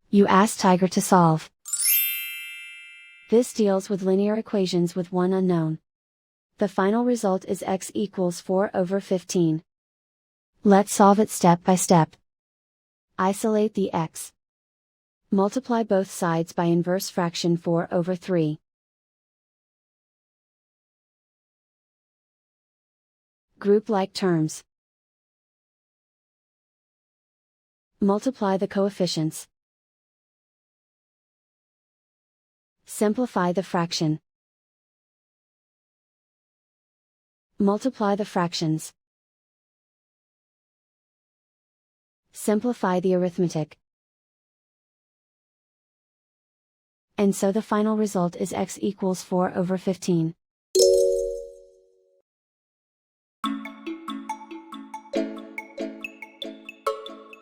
You ask Tiger to solve. This deals with linear equations with one unknown. The final result is x equals 4/15. Let's solve it step by step. Isolate the x. Multiply both sides by inverse fraction 4/3. Group like terms. Multiply the coefficients. Simplify the fraction. Multiply the fractions. Simplify the arithmetic. And so the final result is x equals 4/15.